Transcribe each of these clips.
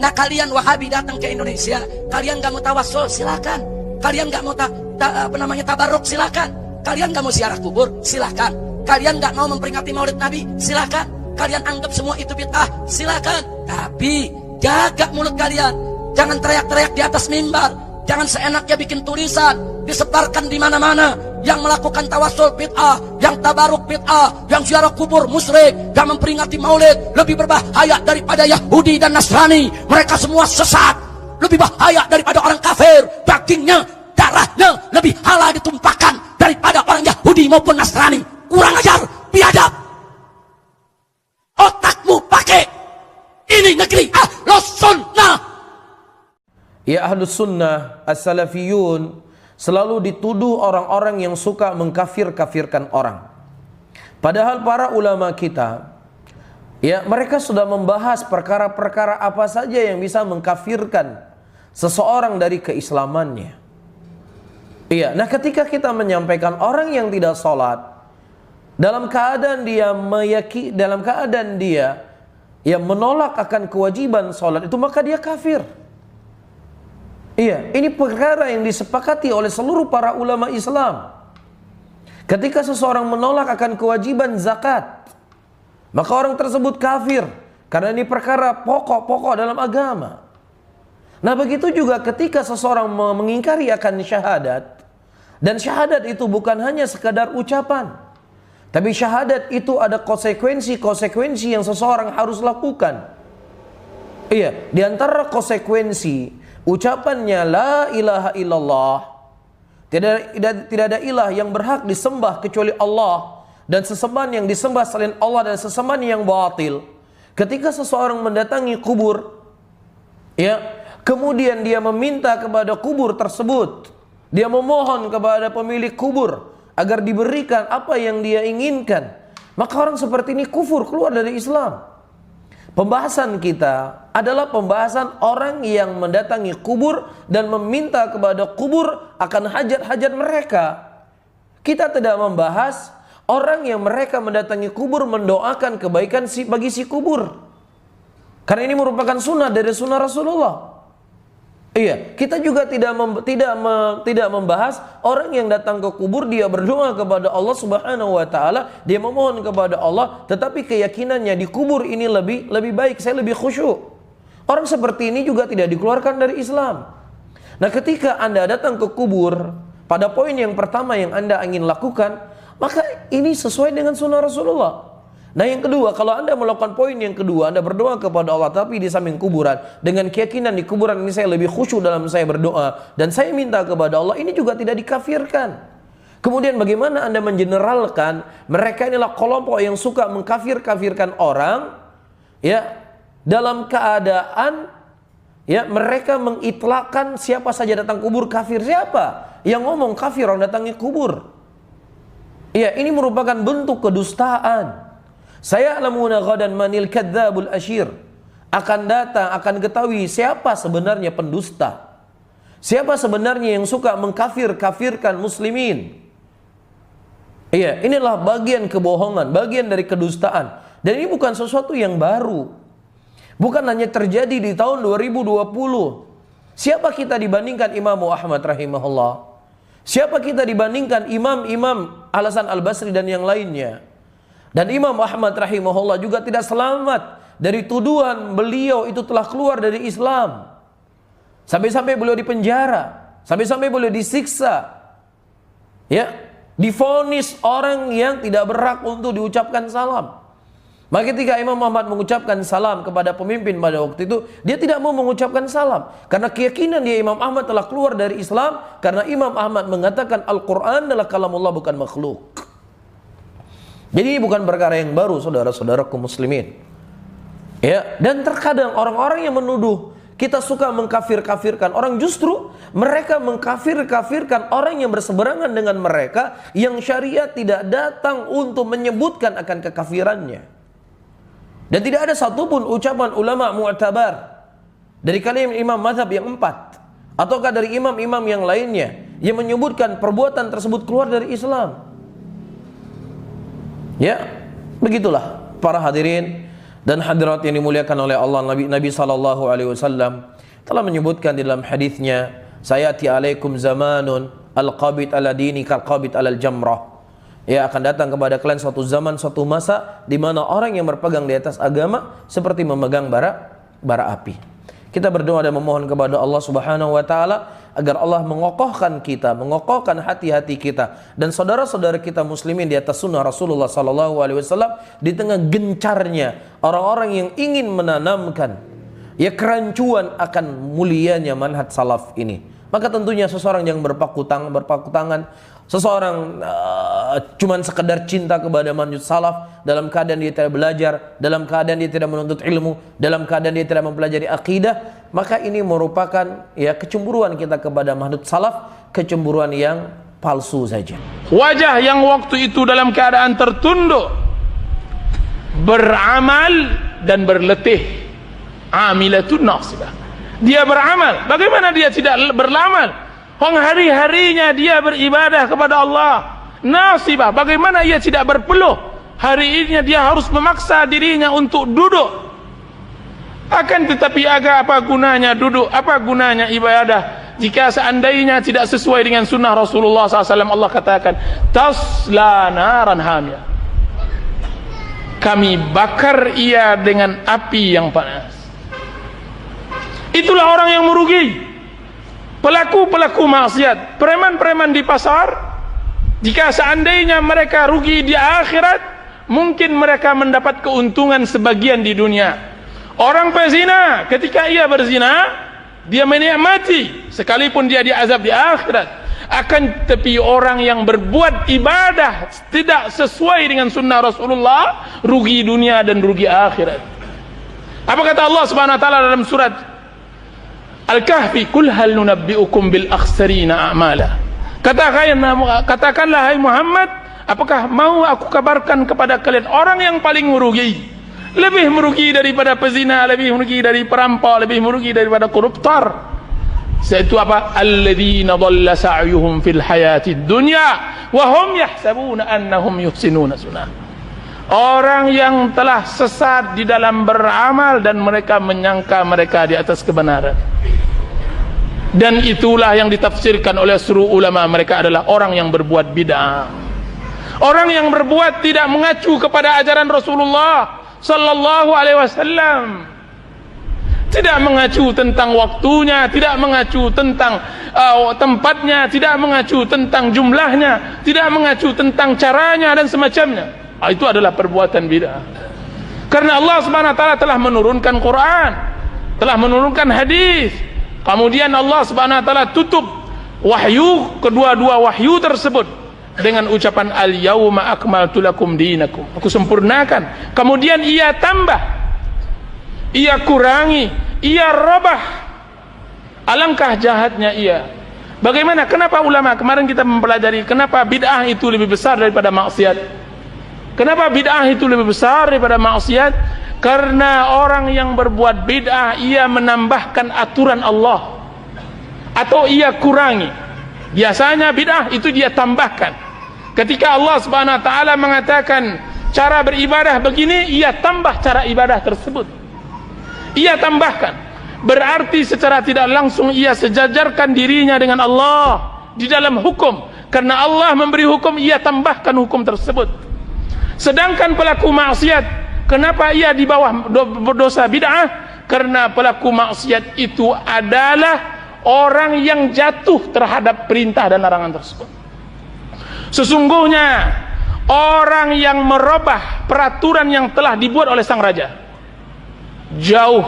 Nah kalian Wahabi datang ke Indonesia, kalian gak mau tawassul, silakan. Kalian gak mau tabaruk, silakan. Kalian gak mau ziarah kubur, silakan. Kalian gak mau memperingati Maulid Nabi, silakan. Kalian anggap semua itu bid'ah, silakan. Tapi jaga mulut kalian, jangan teriak-teriak di atas mimbar, jangan seenaknya bikin tulisan disebarkan di mana-mana. Yang melakukan tawassul bid'ah, yang tabaruk bid'ah, yang ziarah kubur musyrik, yang memperingati Maulid lebih berbahaya daripada Yahudi dan Nasrani. Mereka semua sesat, lebih bahaya daripada orang kafir. Dagingnya, darahnya lebih halal ditumpahkan daripada orang Yahudi maupun Nasrani. Kurang ajar, biadab. Otakmu pakai. Ini negeri Ahlus Sunnah. Ya Ahlus Sunnah, As-Salafiyun selalu dituduh orang-orang yang suka mengkafir-kafirkan orang. Padahal para ulama kita, ya, mereka sudah membahas perkara-perkara apa saja yang bisa mengkafirkan seseorang dari keislamannya. Iya, nah ketika kita menyampaikan orang yang tidak sholat dalam keadaan dia menolak akan kewajiban sholat itu, maka dia kafir. Iya, ini perkara yang disepakati oleh seluruh para ulama Islam. Ketika seseorang menolak akan kewajiban zakat, maka orang tersebut kafir, karena ini perkara pokok-pokok dalam agama. Nah begitu juga ketika seseorang mengingkari akan syahadat, dan syahadat itu bukan hanya sekadar ucapan, tapi syahadat itu ada konsekuensi-konsekuensi yang seseorang harus lakukan. Iya, di antara konsekuensi ucapannya la ilaha illallah, tidak ada ilah yang berhak disembah kecuali Allah, dan sesembahan yang disembah selain Allah dan sesembahan yang batil. Ketika seseorang mendatangi kubur, ya, kemudian dia meminta kepada kubur tersebut, dia memohon kepada pemilik kubur agar diberikan apa yang dia inginkan, maka orang seperti ini kufur, keluar dari Islam. Pembahasan kita adalah pembahasan orang yang mendatangi kubur dan meminta kepada kubur akan hajat-hajat mereka. Kita tidak membahas orang yang mereka mendatangi kubur mendoakan kebaikan bagi si kubur, karena ini merupakan sunnah dari sunnah Rasulullah. Iya, kita juga tidak membahas orang yang datang ke kubur, dia berdoa kepada Allah Subhanahu wa taala, dia memohon kepada Allah, tetapi keyakinannya di kubur ini lebih baik, saya lebih khusyuk. Orang seperti ini juga tidak dikeluarkan dari Islam. Nah, ketika Anda datang ke kubur, pada poin yang pertama yang Anda ingin lakukan, maka ini sesuai dengan sunnah Rasulullah. Nah yang kedua, kalau Anda melakukan poin yang kedua, Anda berdoa kepada Allah tapi di samping kuburan, dengan keyakinan di kuburan ini saya lebih khusyuk dalam saya berdoa dan saya minta kepada Allah, ini juga tidak dikafirkan. Kemudian bagaimana Anda mengeneralkan mereka inilah kelompok yang suka mengkafir-kafirkan orang, ya, dalam keadaan, ya, mereka mengitlakkan siapa saja datang kubur kafir. Siapa yang ngomong kafir orang datangi kubur? Ya, ini merupakan bentuk kedustaan. Saya alamuna ghadan manil kadzabul asyir. Akan datang, akan ketahui siapa sebenarnya pendusta, siapa sebenarnya yang suka mengkafir-kafirkan muslimin. Iya, inilah bagian kebohongan, bagian dari kedustaan. Dan ini bukan sesuatu yang baru, bukan hanya terjadi di tahun 2020. Siapa kita dibandingkan Imam Ahmad rahimahullah? Siapa kita dibandingkan imam-imam Al-Hasan Al-Basri dan yang lainnya? Dan Imam Ahmad rahimahullah juga tidak selamat dari tuduhan beliau itu telah keluar dari Islam. Sampai-sampai beliau dipenjara, sampai-sampai beliau disiksa, ya, divonis orang yang tidak berhak untuk diucapkan salam. Maka ketika Imam Ahmad mengucapkan salam kepada pemimpin pada waktu itu, dia tidak mau mengucapkan salam karena keyakinan dia Imam Ahmad telah keluar dari Islam, karena Imam Ahmad mengatakan Al-Quran adalah kalamullah, bukan makhluk. Jadi ini bukan perkara yang baru, saudara-saudaraku muslimin. Ya, dan terkadang orang-orang yang menuduh kita suka mengkafir-kafirkan orang, justru mereka mengkafir-kafirkan orang yang berseberangan dengan mereka, yang syariat tidak datang untuk menyebutkan akan kekafirannya. Dan tidak ada satupun ucapan ulama mu'tabar dari kalian imam mazhab yang 4 ataukah dari imam-imam yang lainnya yang menyebutkan perbuatan tersebut keluar dari Islam. Ya, begitulah para hadirin Dan hadirat yang dimuliakan oleh Allah, Nabi sallallahu alaihi wasallam telah menyebutkan di dalam hadisnya, sayati alaikum zamanun al-qabid ala dini kal-qabid alal jamrah. Ya, akan datang kepada kalian suatu zaman, suatu masa di mana orang yang berpegang di atas agama seperti memegang bara api. Kita berdoa dan memohon kepada Allah Subhanahu wa taala agar Allah mengokohkan kita, mengokohkan hati-hati kita dan saudara-saudara kita muslimin di atas sunnah Rasulullah sallallahu alaihi wasallam di tengah gencarnya orang-orang yang ingin menanamkan kerancuan akan mulianya manhaj salaf ini. Maka tentunya seseorang yang berpaku tangan, seseorang cuman sekedar cinta kepada manhaj salaf dalam keadaan dia tidak belajar, dalam keadaan dia tidak menuntut ilmu, dalam keadaan dia tidak mempelajari akidah, maka ini merupakan kecemburuan kita kepada manhaj salaf, kecemburuan yang palsu saja. Wajah yang waktu itu dalam keadaan tertunduk, beramal dan berletih, amilatun nasibah. Dia beramal, bagaimana dia tidak beramal? Hari-harinya dia beribadah kepada Allah. Nasibah, bagaimana ia tidak berpeluh? Hari ini dia harus memaksa dirinya untuk duduk. Akan tetapi apa gunanya duduk? Apa gunanya ibadah? Jika seandainya tidak sesuai dengan sunnah Rasulullah SAW, Allah katakan, tasla naran hamiyah. Kami bakar ia dengan api yang panas. Itulah orang yang merugi. Pelaku-pelaku maksiat, preman-preman di pasar, jika seandainya mereka rugi di akhirat, mungkin mereka mendapat keuntungan sebagian di dunia. Orang pezina, ketika ia berzina, dia menikmati, sekalipun dia diazab di akhirat. Akan tetapi orang yang berbuat ibadah tidak sesuai dengan sunnah Rasulullah, rugi dunia dan rugi akhirat. Apa kata Allah Subhanahu wa taala dalam surat Al-Kahfi, kul hal nunabbi'ukum bil akhsarina a'mala. Katakanlah hai Muhammad, apakah mau aku kabarkan kepada kalian orang yang paling merugi, lebih merugi daripada pezina, lebih merugi dari perampok, lebih merugi daripada koruptor. Yaitu apa? Alladzina dhalla sa'yuhum fil hayatid dunya wa hum yahsabuna annahum yuhsinuna sunah. Orang yang telah sesat di dalam beramal dan mereka menyangka mereka di atas kebenaran. Dan itulah yang ditafsirkan oleh seluruh ulama, mereka adalah orang yang berbuat bid'ah. Orang yang berbuat tidak mengacu kepada ajaran Rasulullah sallallahu alaihi wasallam. Tidak mengacu tentang waktunya, tidak mengacu tentang tempatnya, tidak mengacu tentang jumlahnya, tidak mengacu tentang caranya dan semacamnya. Itu adalah perbuatan bid'ah. Karena Allah Subhanahu wa taala telah menurunkan Quran, telah menurunkan hadis. Kemudian Allah Subhanahu wa taala tutup wahyu, kedua-dua wahyu tersebut dengan ucapan al-yauma akmaltu lakum dinakum. Aku sempurnakan. Kemudian ia tambah, ia kurangi, ia robah. Alangkah jahatnya ia. Bagaimana? Kenapa ulama kemarin kita mempelajari kenapa bid'ah itu lebih besar daripada maksiat? Kenapa bid'ah itu lebih besar daripada maksiat? Karena orang yang berbuat bid'ah, ia menambahkan aturan Allah atau ia kurangi. Biasanya bid'ah itu dia tambahkan. Ketika Allah Subhanahu wa taala mengatakan cara beribadah begini, ia tambah cara ibadah tersebut. Ia tambahkan. Berarti secara tidak langsung ia sejajarkan dirinya dengan Allah di dalam hukum. Karena Allah memberi hukum, ia tambahkan hukum tersebut. Sedangkan pelaku maksiat, kenapa ia di bawah dosa bid'ah? Karena pelaku maksiat itu adalah orang yang jatuh terhadap perintah dan larangan tersebut. Sesungguhnya orang yang merubah peraturan yang telah dibuat oleh sang raja jauh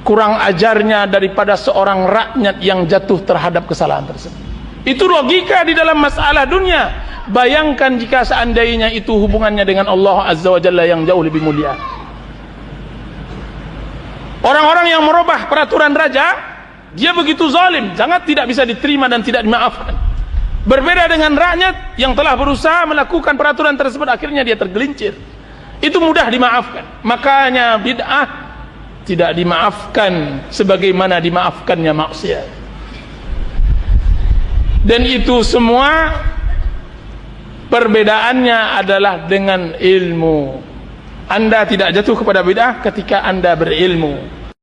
kurang ajarnya daripada seorang rakyat yang jatuh terhadap kesalahan tersebut. Itu logika di dalam masalah dunia. Bayangkan jika seandainya itu hubungannya dengan Allah Azza wa Jalla yang jauh lebih mulia. Orang-orang yang merubah peraturan raja, dia begitu zalim, sangat tidak bisa diterima dan tidak dimaafkan. Berbeda dengan rakyat yang telah berusaha melakukan peraturan tersebut, akhirnya dia tergelincir. Itu mudah dimaafkan. Makanya bid'ah tidak dimaafkan sebagaimana dimaafkannya maksiat. Dan itu semua perbedaannya adalah dengan ilmu. Anda tidak jatuh kepada bid'ah ketika Anda berilmu.